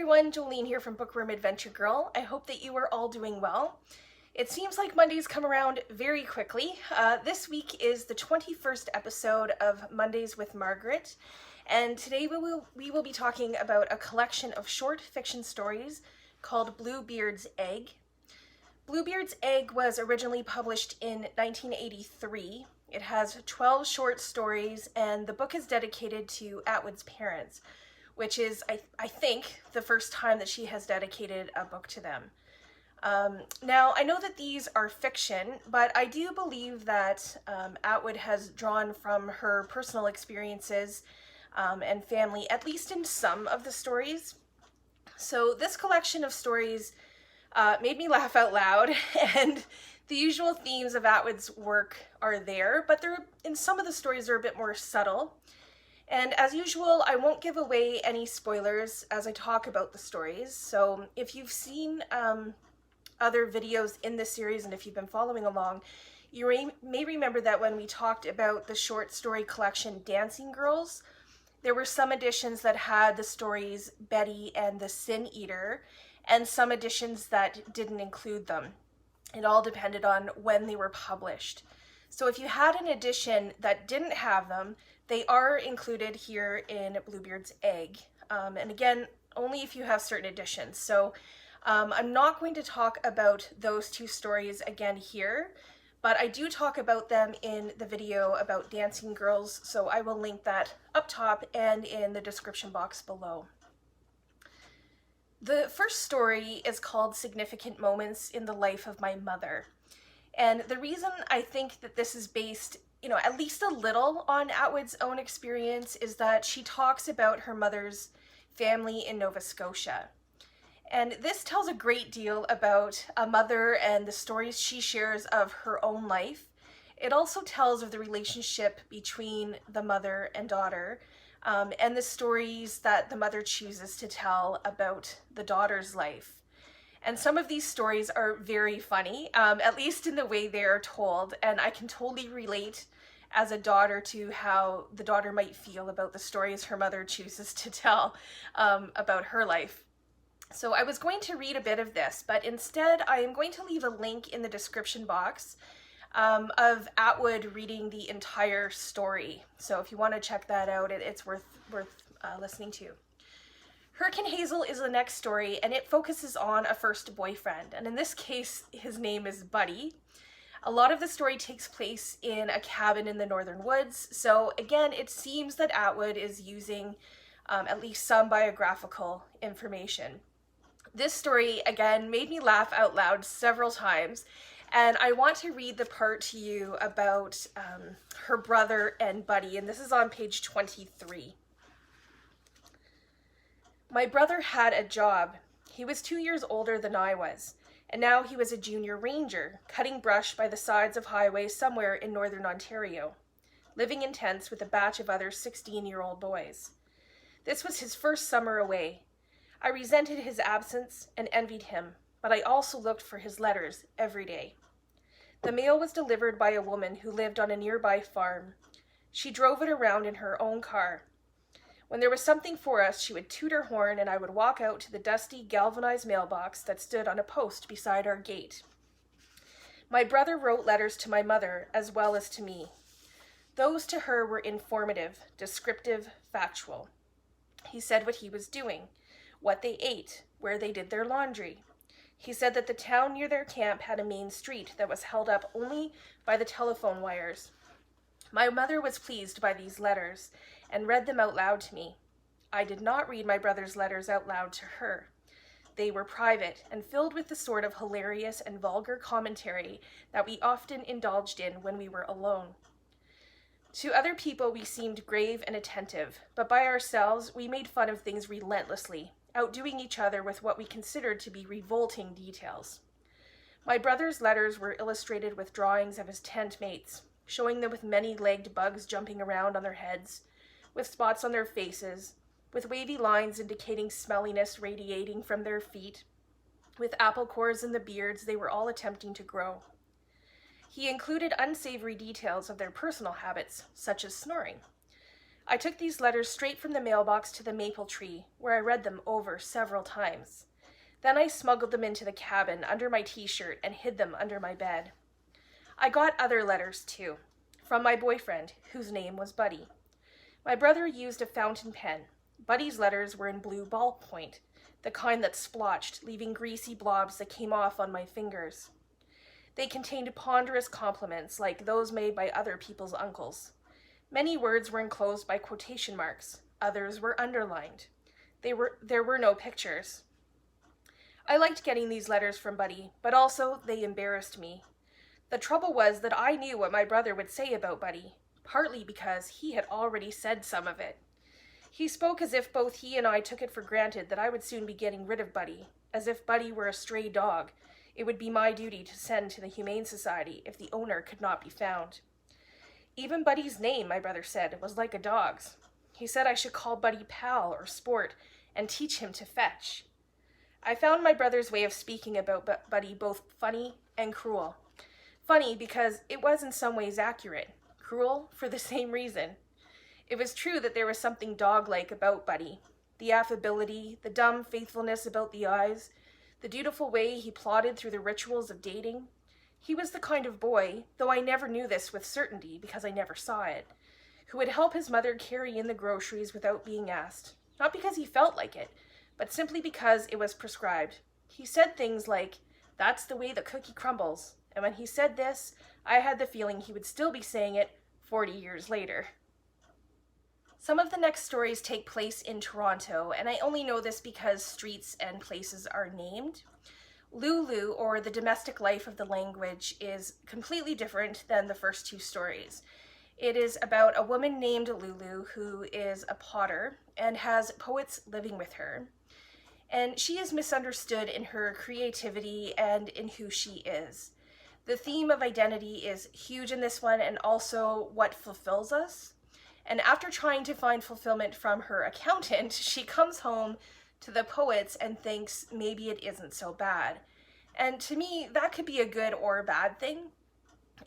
everyone, Jolene here from Bookworm Adventure Girl. I hope that you are all doing well. It seems like Mondays come around very quickly. This week is the 21st episode of Mondays with Margaret, and today we will be talking about a collection of short fiction stories called Bluebeard's Egg. Bluebeard's Egg was originally published in 1983. It has 12 short stories, and the book is dedicated to Atwood's parents, which is, I think, the first time that she has dedicated a book to them. Now, I know that these are fiction, but I do believe that Atwood has drawn from her personal experiences and family, at least in some of the stories. So this collection of stories made me laugh out loud, and the usual themes of Atwood's work are there, but in some of the stories are a bit more subtle. And as usual, I won't give away any spoilers as I talk about the stories. So if you've seen other videos in this series, and if you've been following along, you may remember that when we talked about the short story collection Dancing Girls, there were some editions that had the stories Betty and the Sin Eater, and some editions that didn't include them. It all depended on when they were published. So if you had an edition that didn't have them, they are included here in Bluebeard's Egg. And again, only if you have certain editions. So I'm not going to talk about those two stories again here, but I do talk about them in the video about Dancing Girls, so I will link that up top and in the description box below. The first story is called Significant Moments in the Life of My Mother. And the reason I think that this is based, at least a little on Atwood's own experience is that she talks about her mother's family in Nova Scotia. And this tells a great deal about a mother and the stories she shares of her own life. It also tells of the relationship between the mother and daughter, and the stories that the mother chooses to tell about the daughter's life. And some of these stories are very funny, at least in the way they are told, and I can totally relate as a daughter to how the daughter might feel about the stories her mother chooses to tell about her life. So I was going to read a bit of this, but instead I am going to leave a link in the description box of Atwood reading the entire story. So if you want to check that out, it's worth listening to. Hurricane Hazel is the next story, and it focuses on a first boyfriend, and in this case his name is Buddy. A lot of the story takes place in a cabin in the northern woods, so again it seems that Atwood is using at least some biographical information. This story again made me laugh out loud several times, and I want to read the part to you about her brother and Buddy, and this is on page 23. My brother had a job. He was 2 years older than I was, and now he was a junior ranger, cutting brush by the sides of highways somewhere in northern Ontario, living in tents with a batch of other 16-year-old boys. This was his first summer away. I resented his absence and envied him, but I also looked for his letters every day. The mail was delivered by a woman who lived on a nearby farm. She drove it around in her own car. When there was something for us, she would toot her horn, and I would walk out to the dusty, galvanized mailbox that stood on a post beside our gate. My brother wrote letters to my mother as well as to me. Those to her were informative, descriptive, factual. He said what he was doing, what they ate, where they did their laundry. He said that the town near their camp had a main street that was held up only by the telephone wires. My mother was pleased by these letters and read them out loud to me. I did not read my brother's letters out loud to her. They were private and filled with the sort of hilarious and vulgar commentary that we often indulged in when we were alone. To other people we seemed grave and attentive, but by ourselves we made fun of things relentlessly, outdoing each other with what we considered to be revolting details. My brother's letters were illustrated with drawings of his tent mates, showing them with many-legged bugs jumping around on their heads, with spots on their faces, with wavy lines indicating smelliness radiating from their feet, with apple cores in the beards they were all attempting to grow. He included unsavory details of their personal habits, such as snoring. I took these letters straight from the mailbox to the maple tree, where I read them over several times. Then I smuggled them into the cabin under my t-shirt and hid them under my bed. I got other letters, too, from my boyfriend, whose name was Buddy. My brother used a fountain pen. Buddy's letters were in blue ballpoint, the kind that splotched, leaving greasy blobs that came off on my fingers. They contained ponderous compliments like those made by other people's uncles. Many words were enclosed by quotation marks. Others were underlined. There were no pictures. I liked getting these letters from Buddy, but also they embarrassed me. The trouble was that I knew what my brother would say about Buddy, partly because he had already said some of it. He spoke as if both he and I took it for granted that I would soon be getting rid of Buddy, as if Buddy were a stray dog. It would be my duty to send to the Humane Society if the owner could not be found. Even Buddy's name, my brother said, was like a dog's. He said I should call Buddy Pal or Sport and teach him to fetch. I found my brother's way of speaking about Buddy both funny and cruel. Funny because it was in some ways accurate. Cruel for the same reason. It was true that there was something dog-like about Buddy. The affability, the dumb faithfulness about the eyes, the dutiful way he plodded through the rituals of dating. He was the kind of boy, though I never knew this with certainty because I never saw it, who would help his mother carry in the groceries without being asked. Not because he felt like it, but simply because it was prescribed. He said things like, "That's the way the cookie crumbles." And when he said this, I had the feeling he would still be saying it 40 years later. Some of the next stories take place in Toronto, and I only know this because streets and places are named. Lulu, or the domestic life of the language, is completely different than the first two stories. It is about a woman named Lulu who is a potter and has poets living with her. And she is misunderstood in her creativity and in who she is. The theme of identity is huge in this one, and also what fulfills us. And after trying to find fulfillment from her accountant, she comes home to the poets and thinks maybe it isn't so bad. And to me, that could be a good or a bad thing.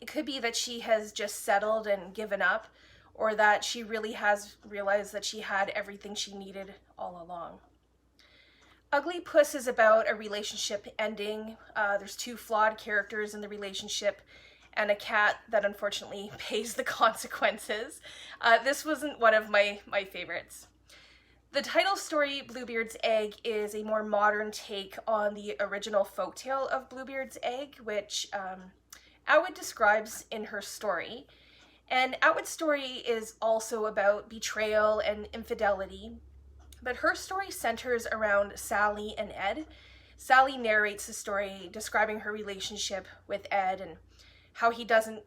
It could be that she has just settled and given up, or that she really has realized that she had everything she needed all along. Ugly Puss is about a relationship ending. There's two flawed characters in the relationship, and a cat that unfortunately pays the consequences. This wasn't one of my favorites. The title story, Bluebeard's Egg, is a more modern take on the original folktale of Bluebeard's Egg, which Atwood describes in her story. And Atwood's story is also about betrayal and infidelity, but her story centers around Sally and Ed. Sally narrates the story describing her relationship with Ed and how he doesn't,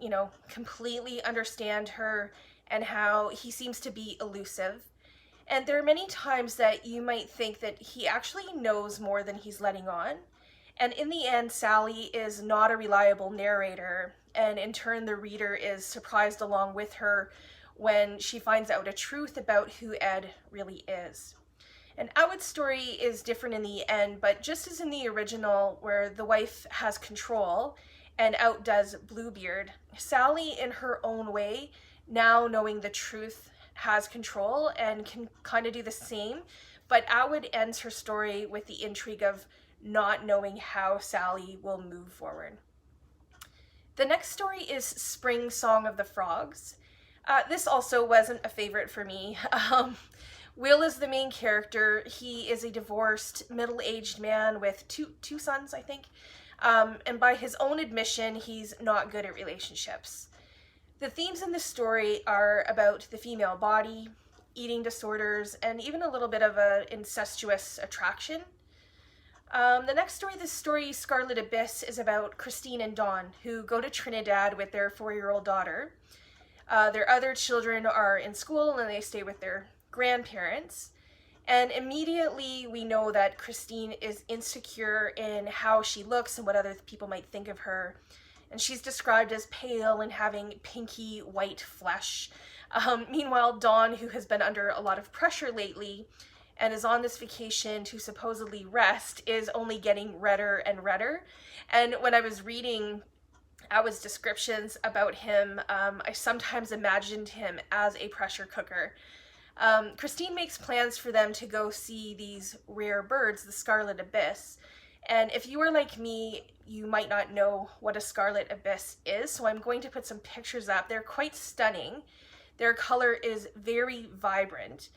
completely understand her and how he seems to be elusive. And there are many times that you might think that he actually knows more than he's letting on. And in the end, Sally is not a reliable narrator, and in turn the reader is surprised along with her when she finds out a truth about who Ed really is. And Atwood's story is different in the end, but just as in the original, where the wife has control and outdoes Bluebeard, Sally, in her own way, now knowing the truth, has control and can kind of do the same, but Atwood ends her story with the intrigue of not knowing how Sally will move forward. The next story is Spring Song of the Frogs. This also wasn't a favorite for me. Will is the main character. He is a divorced, middle-aged man with two sons, I think. And by his own admission, he's not good at relationships. The themes in this story are about the female body, eating disorders, and even a little bit of an incestuous attraction. The next story, this story, Scarlet Abyss, is about Christine and Dawn, who go to Trinidad with their 4-year-old daughter. Their other children are in school and they stay with their grandparents. And immediately we know that Christine is insecure in how she looks and what other people might think of her. And she's described as pale and having pinky white flesh. Meanwhile, Dawn, who has been under a lot of pressure lately and is on this vacation to supposedly rest, is only getting redder and redder. And when I was reading Atwood's descriptions about him, I sometimes imagined him as a pressure cooker. Christine makes plans for them to go see these rare birds, the scarlet ibis. And if you are like me, you might not know what a scarlet ibis is, so I'm going to put some pictures up. They're quite stunning. Their color is very vibrant.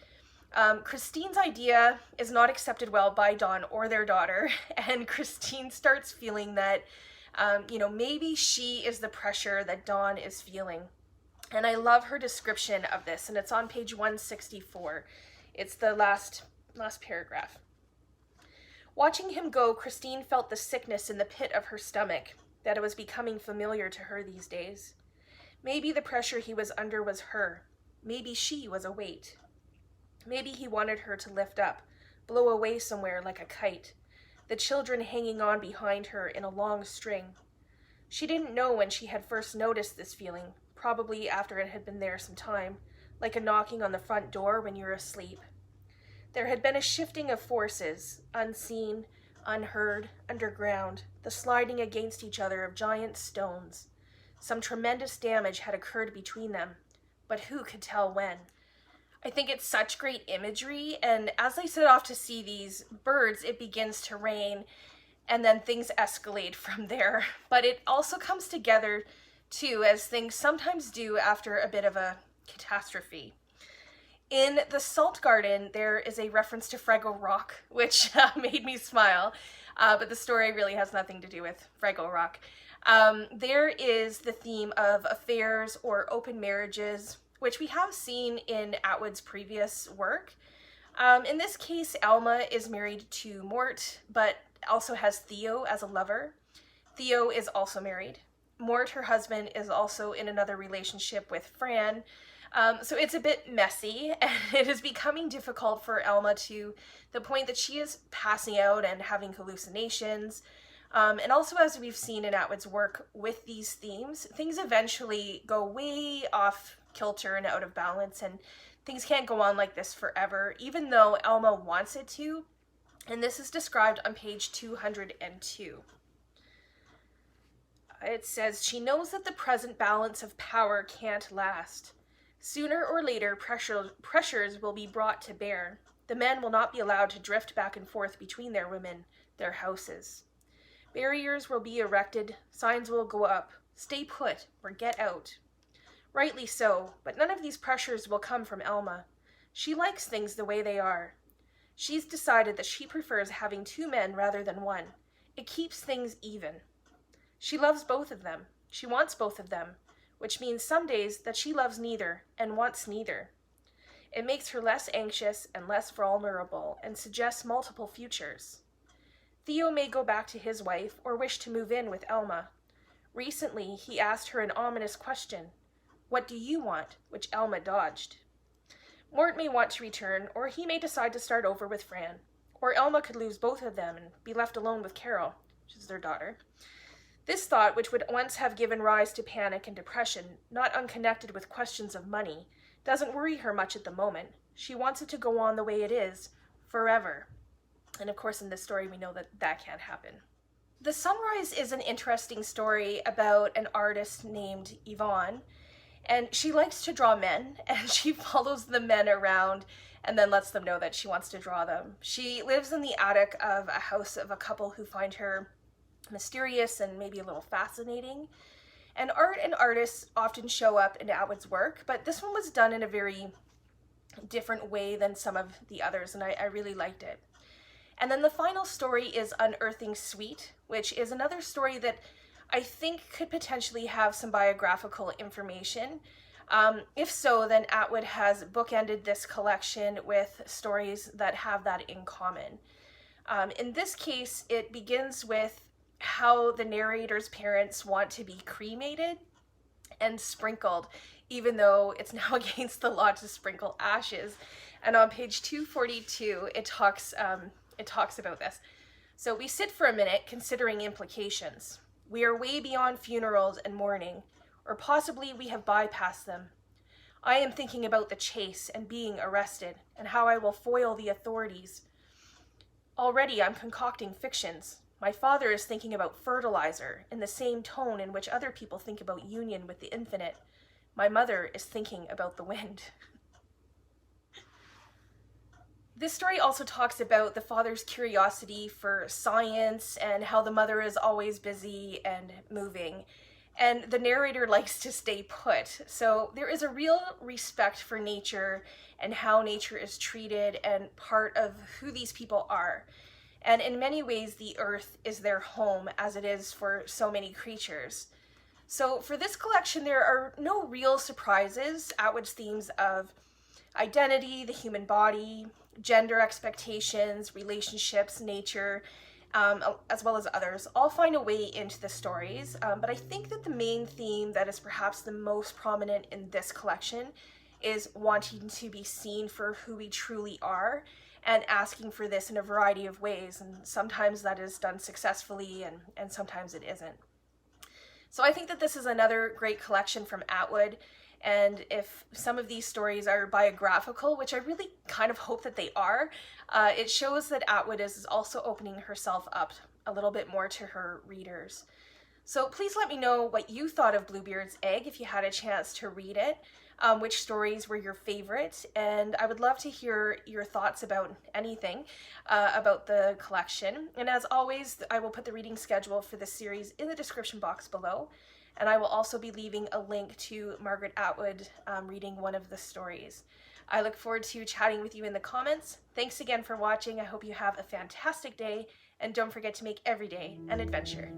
Christine's idea is not accepted well by Dawn or their daughter, and Christine starts feeling that, maybe she is the pressure that Dawn is feeling. And I love her description of this, and it's on page 164. It's the last paragraph. Watching him go, Christine felt the sickness in the pit of her stomach, that it was becoming familiar to her these days. Maybe the pressure he was under was her. Maybe she was a weight. Maybe he wanted her to lift up, blow away somewhere like a kite, the children hanging on behind her in a long string. She didn't know when she had first noticed this feeling, probably after it had been there some time, like a knocking on the front door when you're asleep. There had been a shifting of forces, unseen, unheard, underground, the sliding against each other of giant stones. Some tremendous damage had occurred between them, but who could tell when? I think it's such great imagery, and as they set off to see these birds, it begins to rain, and then things escalate from there. But it also comes together, too, as things sometimes do after a bit of a catastrophe. In the Salt Garden, there is a reference to Fraggle Rock, which made me smile, but the story really has nothing to do with Fraggle Rock. There is the theme of affairs or open marriages, which we have seen in Atwood's previous work. In this case, Alma is married to Mort, but also has Theo as a lover. Theo is also married. Mort, her husband, is also in another relationship with Fran. So it's a bit messy, and it is becoming difficult for Alma to the point that she is passing out and having hallucinations. And also, as we've seen in Atwood's work with these themes, things eventually go way off kilter and out of balance, and things can't go on like this forever, even though Alma wants it to. And this is described on page 202. It says, she knows that the present balance of power can't last. Sooner or later, pressures will be brought to bear. The men will not be allowed to drift back and forth between their women, their houses. Barriers will be erected, signs will go up, stay put or get out. Rightly so, but none of these pressures will come from Alma. She likes things the way they are. She's decided that she prefers having two men rather than one. It keeps things even. She loves both of them. She wants both of them, which means some days that she loves neither and wants neither. It makes her less anxious and less vulnerable and suggests multiple futures. Theo may go back to his wife or wish to move in with Alma. Recently, he asked her an ominous question. What do you want? Which Alma dodged. Mort may want to return, or he may decide to start over with Fran. Or Alma could lose both of them and be left alone with Carol, which is their daughter. This thought, which would once have given rise to panic and depression, not unconnected with questions of money, doesn't worry her much at the moment. She wants it to go on the way it is, forever. And of course, in this story, we know that that can't happen. The Sunrise is an interesting story about an artist named Yvonne, and she likes to draw men, and she follows the men around and then lets them know that she wants to draw them. She lives in the attic of a house of a couple who find her mysterious and maybe a little fascinating. And art and artists often show up in Atwood's work, but this one was done in a very different way than some of the others, and I really liked it. And then the final story is Unearthing Sweet, which is another story that I think could potentially have some biographical information. If so, then Atwood has bookended this collection with stories that have that in common. In this case, it begins with how the narrator's parents want to be cremated and sprinkled, even though it's now against the law to sprinkle ashes. And on page 242, it talks about this. So we sit for a minute considering implications. We are way beyond funerals and mourning, or possibly we have bypassed them. I am thinking about the chase and being arrested, and how I will foil the authorities. Already I'm concocting fictions. My father is thinking about fertilizer in the same tone in which other people think about union with the infinite. My mother is thinking about the wind. This story also talks about the father's curiosity for science and how the mother is always busy and moving. And the narrator likes to stay put. So there is a real respect for nature and how nature is treated and part of who these people are. And in many ways, the earth is their home, as it is for so many creatures. So for this collection, there are no real surprises. Atwood's themes of identity, the human body, gender expectations, relationships, nature, as well as others, all find a way into the stories. But I think that the main theme that is perhaps the most prominent in this collection is wanting to be seen for who we truly are and asking for this in a variety of ways. And sometimes that is done successfully and sometimes it isn't. So I think that this is another great collection from Atwood. And if some of these stories are biographical, which I really kind of hope that they are, it shows that Atwood is also opening herself up a little bit more to her readers. So please let me know what you thought of Bluebeard's Egg if you had a chance to read it, which stories were your favorite, and I would love to hear your thoughts about anything about the collection. And as always, I will put the reading schedule for this series in the description box below. And I will also be leaving a link to Margaret Atwood reading one of the stories. I look forward to chatting with you in the comments. Thanks again for watching. I hope you have a fantastic day, and don't forget to make every day an adventure.